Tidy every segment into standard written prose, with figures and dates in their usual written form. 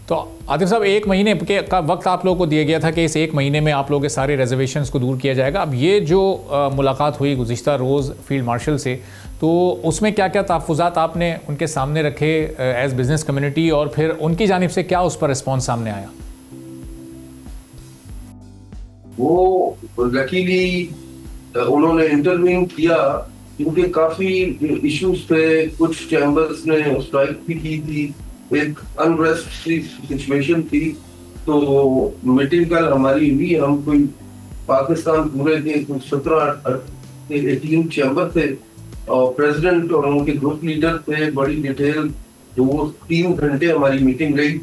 تو عاطف صاحب 1 مہینے کا وقت آپ لوگوں کو دیا گیا تھا کہ اس 1 مہینے میں آپ لوگوں کے سارے ریزرویشنز کو دور کیا جائے گا. اب یہ جو ملاقات ہوئی گزشتہ روز فیلڈ مارشل سے، تو اس میں کیا کیا تحفظات آپ نے ان کے سامنے رکھے ایز بزنس کمیونٹی، اور پھر ان کی جانب سے کیا اس پر رسپانس سامنے آیا؟ وہ لکیلی انہوں نے انٹروین کیا کیونکہ کافی ایشوز پہ کچھ چیمبرز نے اسٹرائک بھی کی تھی، ایک انریسٹ کی سچویشن تھی. تو میٹنگ کل ہماری ہوئی، ہم کوئی پاکستان پورے کے 17-18 چیمبر تھے اور پریزیڈنٹ اور ان کے گروپ لیڈر تھے. بڑی ڈیٹیل 2-3 گھنٹے ہماری میٹنگ رہی.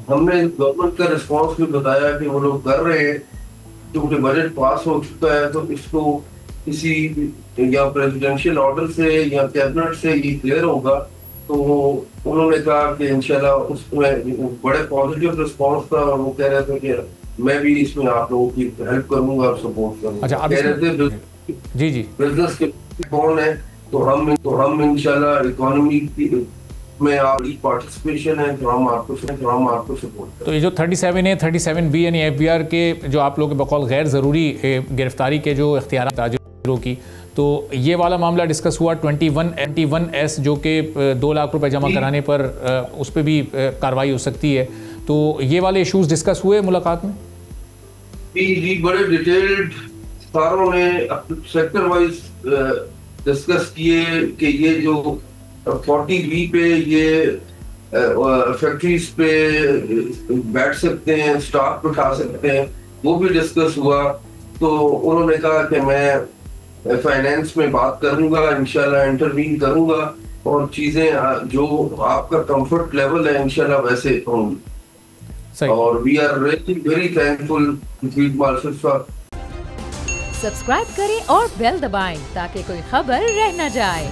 ہم نے گورنمنٹ کا رسپانس بھی بتایا کہ وہ لوگ کر رہے ہیں کیونکہ بجٹ پاس ہو چکا ہے، تو اس کو کسی یا پریزیڈینشیل آرڈر سے یا کیبنٹ سے یہ کلیئر ہوگا. تو انہوں نے کہا کہ انشاءاللہ اس میں بڑے پازیٹیو رسپانس تھا، اور وہ کہہ رہے تھے کہ میں بھی اس میں آپ لوگوں کی ہیلپ کروں گا اور سپورٹ کروں گا. کہہ رہے تھے جی بزنس کے کون ہے، تو ہم انشاءاللہ اکانومی میں آپ کی پارٹیسپیشن ہے تو ہم آپ کو سپورٹ کریں. تو یہ جو 37A 37B یعنی FBR کے جو آپ لوگ کے بقول غیر ضروری گرفتاری کے جو اختیارات تاجروں کی، تو یہ والا معاملہ ڈسکس ہوا. 21S جو کہ 2 لاکھ روپے جمع کرانے پر اس پہ بھی کارروائی ہو سکتی ہے، تو یہ والے ایشوز ڈسکس ہوئے ملاقات میں؟ جی بڑے ڈیٹیلڈ ساروں نے سیکٹر وائز ڈسکس کیے کہ یہ جو 40B پہ یہ فیکٹریز پہ بیٹھ سکتے ہیں، اسٹاک اٹھا سکتے ہیں، وہ بھی ڈسکس ہوا. تو انہوں نے کہا کہ میں فائنینس میں بات کروں گا، انشاءاللہ انٹروین کروں گا، اور چیزیں جو آپ کا کمفرٹ لیول ہے انشاءاللہ ویسے ہوں گی. اور we are really very thankful field marshal صاحب. سبسکرائب کریں اور بیل دبائیں تاکہ کوئی خبر رہ نہ جائے.